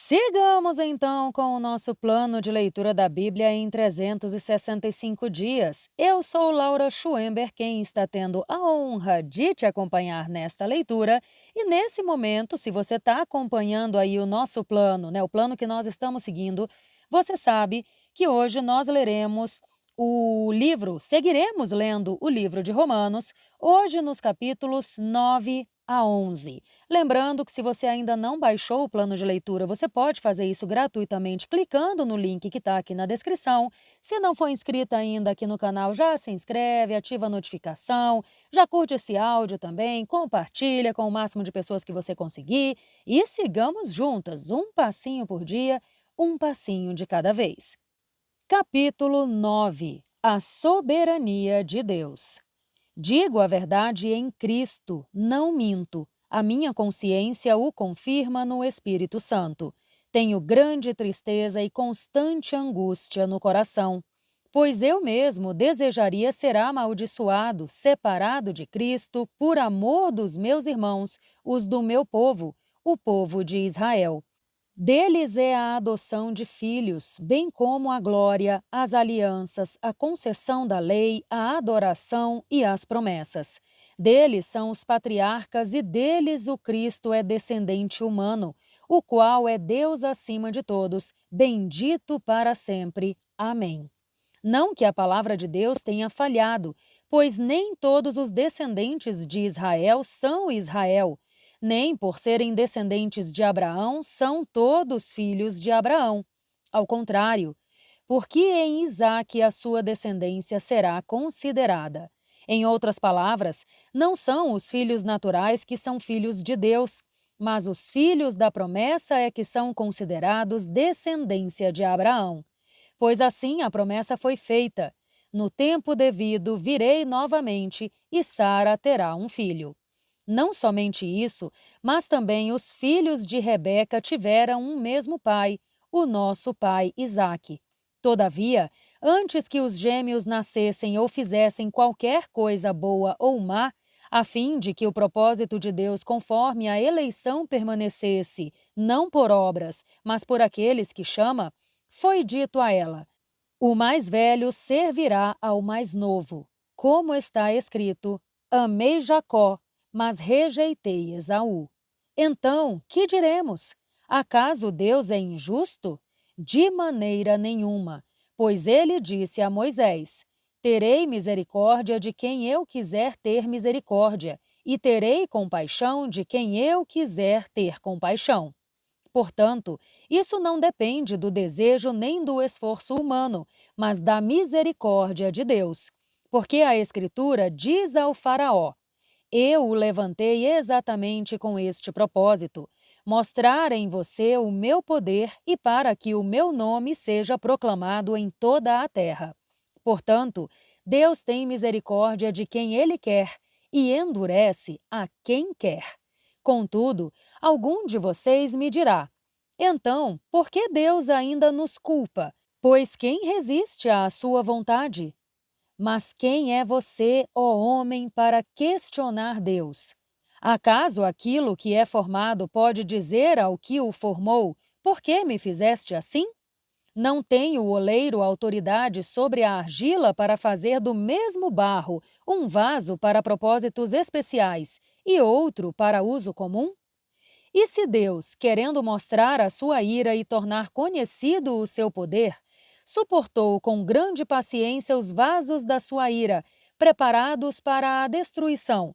Sigamos então com o nosso plano de leitura da Bíblia em 365 dias. Eu sou Laura Schwember, quem está tendo a honra de te acompanhar nesta leitura. E nesse momento, se você está acompanhando aí o nosso plano, o plano que nós estamos seguindo, você sabe que hoje nós seguiremos lendo o livro de Romanos, hoje nos capítulos 9 a 11. Lembrando que se você ainda não baixou o plano de leitura, você pode fazer isso gratuitamente clicando no link que está aqui na descrição. Se não for inscrita ainda aqui no canal, já se inscreve, ativa a notificação, já curte esse áudio também, compartilha com o máximo de pessoas que você conseguir e sigamos juntas, um passinho por dia, um passinho de cada vez. Capítulo 9. A soberania de Deus. Digo a verdade em Cristo, não minto. A minha consciência o confirma no Espírito Santo. Tenho grande tristeza e constante angústia no coração, pois eu mesmo desejaria ser amaldiçoado, separado de Cristo, por amor dos meus irmãos, os do meu povo, o povo de Israel. Deles é a adoção de filhos, bem como a glória, as alianças, a concessão da lei, a adoração e as promessas. Deles são os patriarcas e deles o Cristo é descendente humano, o qual é Deus acima de todos, bendito para sempre. Amém. Não que a palavra de Deus tenha falhado, pois nem todos os descendentes de Israel são Israel, nem por serem descendentes de Abraão são todos filhos de Abraão. Ao contrário, porque em Isaque a sua descendência será considerada. Em outras palavras, não são os filhos naturais que são filhos de Deus, mas os filhos da promessa é que são considerados descendência de Abraão. Pois assim a promessa foi feita: no tempo devido virei novamente e Sara terá um filho. Não somente isso, mas também os filhos de Rebeca tiveram um mesmo pai, o nosso pai Isaque. Todavia, antes que os gêmeos nascessem ou fizessem qualquer coisa boa ou má, a fim de que o propósito de Deus conforme a eleição permanecesse, não por obras, mas por aqueles que chama, foi dito a ela: o mais velho servirá ao mais novo. Como está escrito: amei Jacó, mas rejeitei Esaú. Então, que diremos? Acaso Deus é injusto? De maneira nenhuma, pois ele disse a Moisés: terei misericórdia de quem eu quiser ter misericórdia, e terei compaixão de quem eu quiser ter compaixão. Portanto, isso não depende do desejo nem do esforço humano, mas da misericórdia de Deus. Porque a Escritura diz ao Faraó: eu o levantei exatamente com este propósito, mostrar em você o meu poder e para que o meu nome seja proclamado em toda a terra. Portanto, Deus tem misericórdia de quem Ele quer e endurece a quem quer. Contudo, algum de vocês me dirá: então, por que Deus ainda nos culpa? Pois quem resiste à sua vontade? Mas quem é você, ó homem, para questionar Deus? Acaso aquilo que é formado pode dizer ao que o formou: por que me fizeste assim? Não tem o oleiro autoridade sobre a argila para fazer do mesmo barro um vaso para propósitos especiais e outro para uso comum? E se Deus, querendo mostrar a sua ira e tornar conhecido o seu poder, suportou com grande paciência os vasos da sua ira, preparados para a destruição?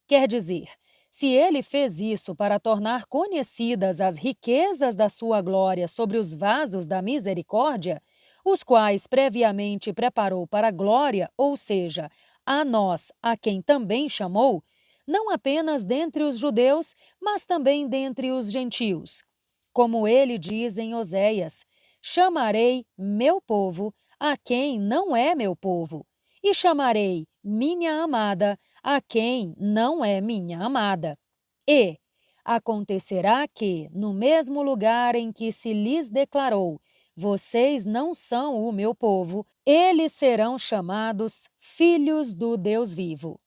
Quer dizer, se ele fez isso para tornar conhecidas as riquezas da sua glória sobre os vasos da misericórdia, os quais previamente preparou para a glória, ou seja, a nós, a quem também chamou, não apenas dentre os judeus, mas também dentre os gentios. Como ele diz em Oséias: chamarei meu povo a quem não é meu povo, e chamarei minha amada a quem não é minha amada. E acontecerá que, no mesmo lugar em que se lhes declarou: vocês não são o meu povo, eles serão chamados filhos do Deus vivo.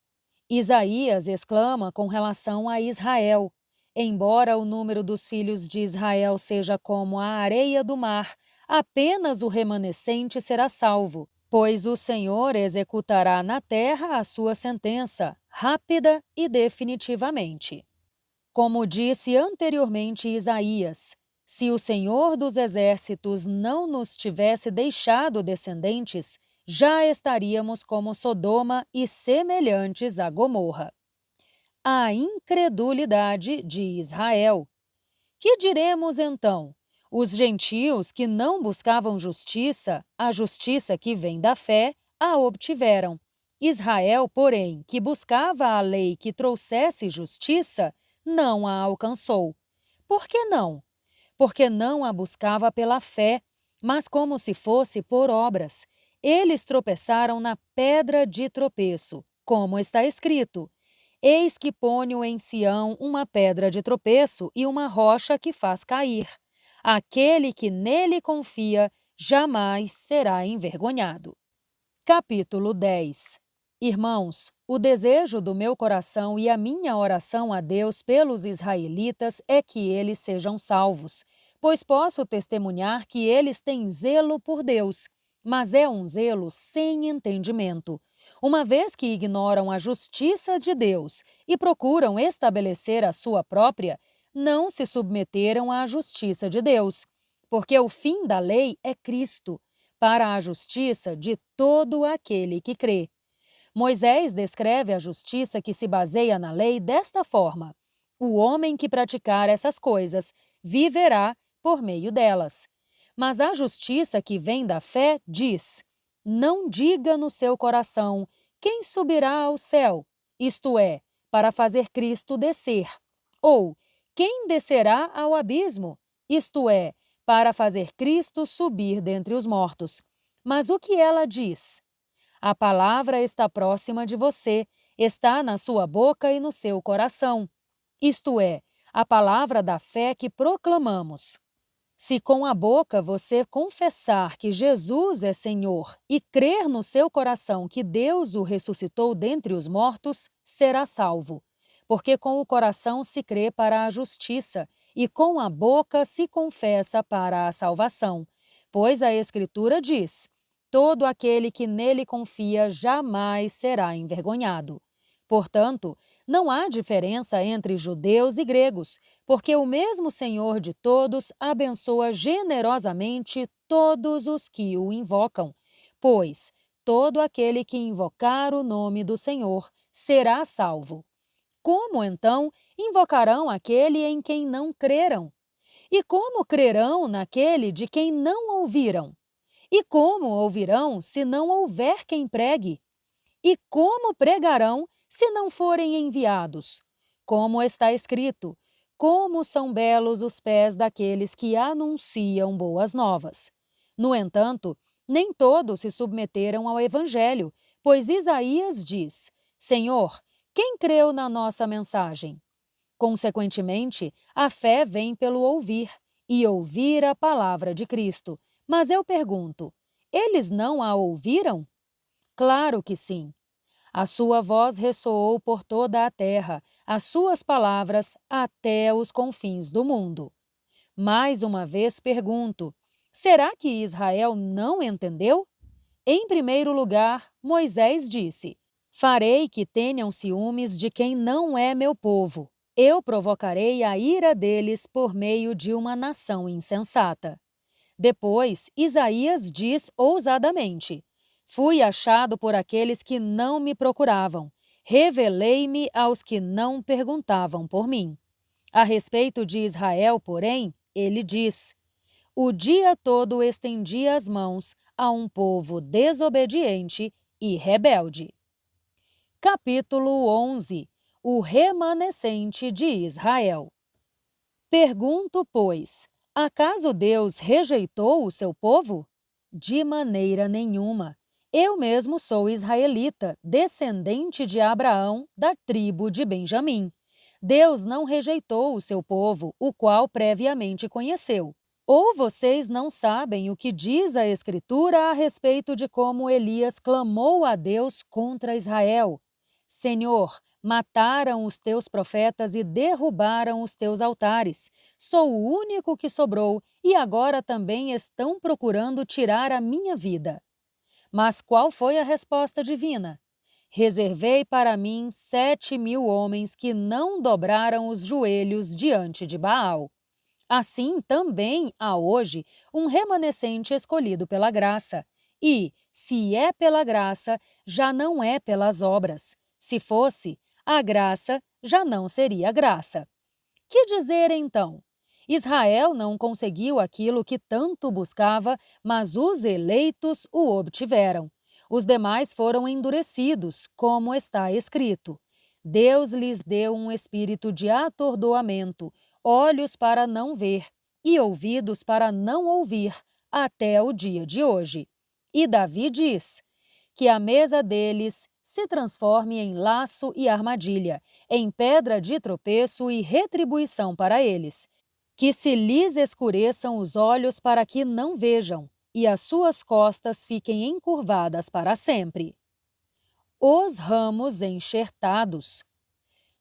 Isaías exclama com relação a Israel: Embora o número dos filhos de Israel seja como a areia do mar, apenas o remanescente será salvo, pois o Senhor executará na terra a sua sentença, rápida e definitivamente. Como disse anteriormente Isaías, se o Senhor dos Exércitos não nos tivesse deixado descendentes, já estaríamos como Sodoma e semelhantes a Gomorra. A incredulidade de Israel. Que diremos então? Os gentios que não buscavam justiça, a justiça que vem da fé, a obtiveram. Israel, porém, que buscava a lei que trouxesse justiça, não a alcançou. Por que não? Porque não a buscava pela fé, mas como se fosse por obras. Eles tropeçaram na pedra de tropeço, como está escrito: Eis que ponho em Sião uma pedra de tropeço e uma rocha que faz cair. Aquele que nele confia jamais será envergonhado. Capítulo 10. Irmãos, o desejo do meu coração e a minha oração a Deus pelos israelitas é que eles sejam salvos, pois posso testemunhar que eles têm zelo por Deus, mas é um zelo sem entendimento. Uma vez que ignoram a justiça de Deus e procuram estabelecer a sua própria, não se submeteram à justiça de Deus, porque o fim da lei é Cristo, para a justiça de todo aquele que crê. Moisés descreve a justiça que se baseia na lei desta forma: o homem que praticar essas coisas viverá por meio delas. Mas a justiça que vem da fé diz: não diga no seu coração quem subirá ao céu, isto é, para fazer Cristo descer, ou quem descerá ao abismo, isto é, para fazer Cristo subir dentre os mortos. Mas o que ela diz? A palavra está próxima de você, está na sua boca e no seu coração. Isto é, a palavra da fé que proclamamos. Se com a boca você confessar que Jesus é Senhor e crer no seu coração que Deus o ressuscitou dentre os mortos, será salvo. Porque com o coração se crê para a justiça e com a boca se confessa para a salvação. Pois a Escritura diz: todo aquele que nele confia jamais será envergonhado. Portanto, não há diferença entre judeus e gregos, porque o mesmo Senhor de todos abençoa generosamente todos os que o invocam. Pois todo aquele que invocar o nome do Senhor será salvo. Como, então, invocarão aquele em quem não creram? E como crerão naquele de quem não ouviram? E como ouvirão se não houver quem pregue? E como pregarão se não forem enviados? Como está escrito: como são belos os pés daqueles que anunciam boas novas. No entanto, nem todos se submeteram ao Evangelho, pois Isaías diz: Senhor, quem creu na nossa mensagem? Consequentemente, a fé vem pelo ouvir, e ouvir a palavra de Cristo. Mas eu pergunto, eles não a ouviram? Claro que sim. A sua voz ressoou por toda a terra, as suas palavras até os confins do mundo. Mais uma vez pergunto, será que Israel não entendeu? Em primeiro lugar, Moisés disse: farei que tenham ciúmes de quem não é meu povo. Eu provocarei a ira deles por meio de uma nação insensata. Depois, Isaías diz ousadamente: fui achado por aqueles que não me procuravam. Revelei-me aos que não perguntavam por mim. A respeito de Israel, porém, ele diz: o dia todo estendi as mãos a um povo desobediente e rebelde. Capítulo 11. O remanescente de Israel. Pergunto, pois, acaso Deus rejeitou o seu povo? De maneira nenhuma. Eu mesmo sou israelita, descendente de Abraão, da tribo de Benjamim. Deus não rejeitou o seu povo, o qual previamente conheceu. Ou vocês não sabem o que diz a Escritura a respeito de como Elias clamou a Deus contra Israel? Senhor, Mataram os teus profetas e derrubaram os teus altares. Sou o único que sobrou e agora também estão procurando tirar a minha vida. Mas qual foi a resposta divina? Reservei para mim 7.000 homens que não dobraram os joelhos diante de Baal. Assim também há hoje um remanescente escolhido pela graça. E, se é pela graça, já não é pelas obras. Se fosse, a graça já não seria graça. Que dizer então? Israel não conseguiu aquilo que tanto buscava, mas os eleitos o obtiveram. Os demais foram endurecidos, como está escrito. Deus lhes deu um espírito de atordoamento, olhos para não ver e ouvidos para não ouvir, até o dia de hoje. E Davi diz que a mesa deles se transforme em laço e armadilha, em pedra de tropeço e retribuição para eles. Que se lhes escureçam os olhos para que não vejam, e as suas costas fiquem encurvadas para sempre. Os ramos enxertados.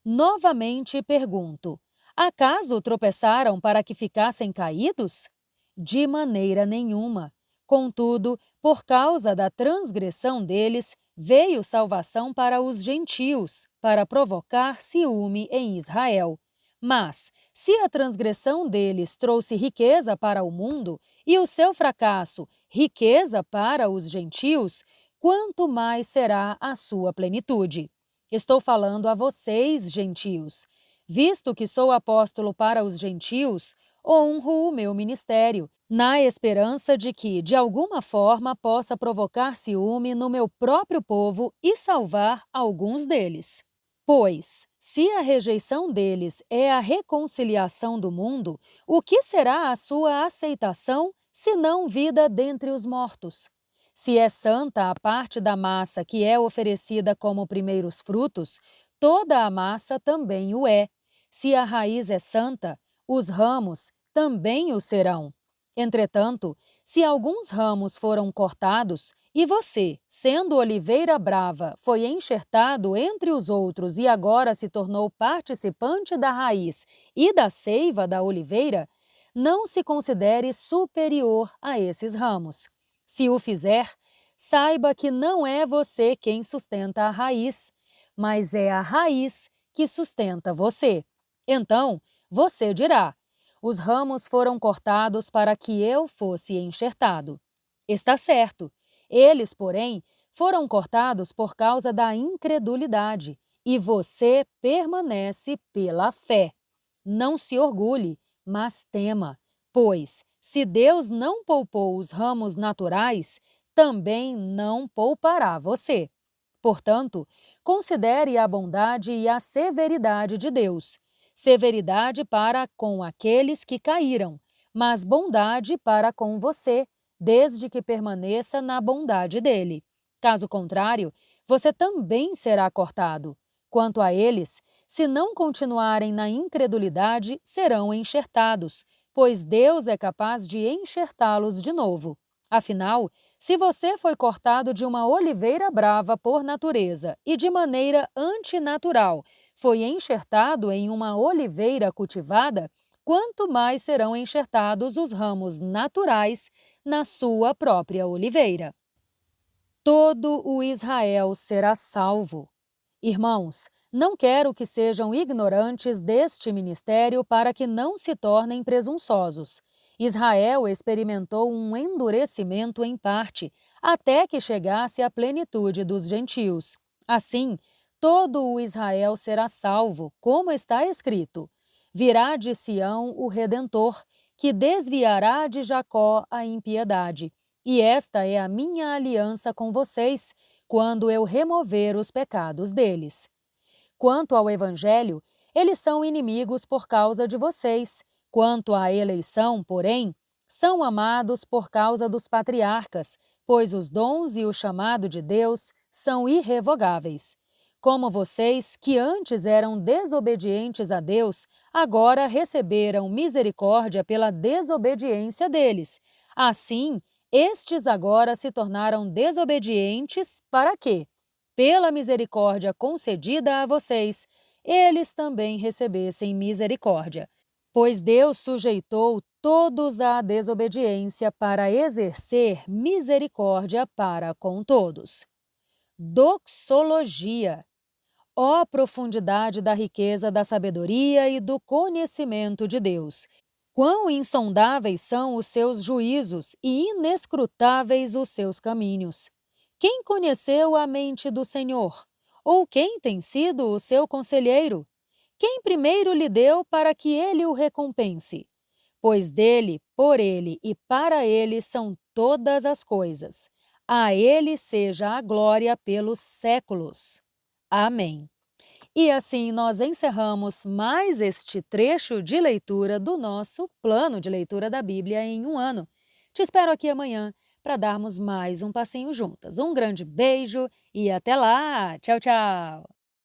Novamente pergunto, acaso tropeçaram para que ficassem caídos? De maneira nenhuma. Contudo, por causa da transgressão deles, veio salvação para os gentios, para provocar ciúme em Israel. Mas, se a transgressão deles trouxe riqueza para o mundo, e o seu fracasso riqueza para os gentios, quanto mais será a sua plenitude? Estou falando a vocês, gentios. Visto que sou apóstolo para os gentios, honro o meu ministério, na esperança de que, de alguma forma, possa provocar ciúme no meu próprio povo e salvar alguns deles. Pois, se a rejeição deles é a reconciliação do mundo, o que será a sua aceitação, senão vida dentre os mortos? Se é santa a parte da massa que é oferecida como primeiros frutos, toda a massa também o é. Se a raiz é santa, os ramos também o serão. Entretanto, se alguns ramos foram cortados, e você, sendo oliveira brava, foi enxertado entre os outros e agora se tornou participante da raiz e da seiva da oliveira, não se considere superior a esses ramos. Se o fizer, saiba que não é você quem sustenta a raiz, mas é a raiz que sustenta você. Então, você dirá: os ramos foram cortados para que eu fosse enxertado. Está certo. Eles, porém, foram cortados por causa da incredulidade, e você permanece pela fé. Não se orgulhe, mas tema, pois, se Deus não poupou os ramos naturais, também não poupará você. Portanto, considere a bondade e a severidade de Deus. Severidade para com aqueles que caíram, mas bondade para com você, desde que permaneça na bondade dele. Caso contrário, você também será cortado. Quanto a eles, se não continuarem na incredulidade, serão enxertados, pois Deus é capaz de enxertá-los de novo. Afinal, se você foi cortado de uma oliveira brava por natureza e de maneira antinatural, foi enxertado em uma oliveira cultivada, quanto mais serão enxertados os ramos naturais na sua própria oliveira. Todo o Israel será salvo. Irmãos, não quero que sejam ignorantes deste ministério para que não se tornem presunçosos. Israel experimentou um endurecimento em parte, até que chegasse à plenitude dos gentios. Assim, todo o Israel será salvo, como está escrito: virá de Sião o Redentor, que desviará de Jacó a impiedade. E esta é a minha aliança com vocês, quando eu remover os pecados deles. Quanto ao Evangelho, eles são inimigos por causa de vocês. Quanto à eleição, porém, são amados por causa dos patriarcas, pois os dons e o chamado de Deus são irrevogáveis. Como vocês, que antes eram desobedientes a Deus, agora receberam misericórdia pela desobediência deles. Assim, estes agora se tornaram desobedientes para quê? pela misericórdia concedida a vocês, eles também recebessem misericórdia. Pois Deus sujeitou todos à desobediência para exercer misericórdia para com todos. Doxologia. Ó profundidade da riqueza da sabedoria e do conhecimento de Deus! Quão insondáveis são os seus juízos e inescrutáveis os seus caminhos! Quem conheceu a mente do Senhor? Ou quem tem sido o seu conselheiro? Quem primeiro lhe deu para que ele o recompense? Pois dele, por ele e para ele são todas as coisas. A ele seja a glória pelos séculos. Amém. E assim nós encerramos mais este trecho de leitura do nosso plano de leitura da Bíblia em um ano. Te espero aqui amanhã para darmos mais um passeio juntas. Um grande beijo e até lá! Tchau, tchau!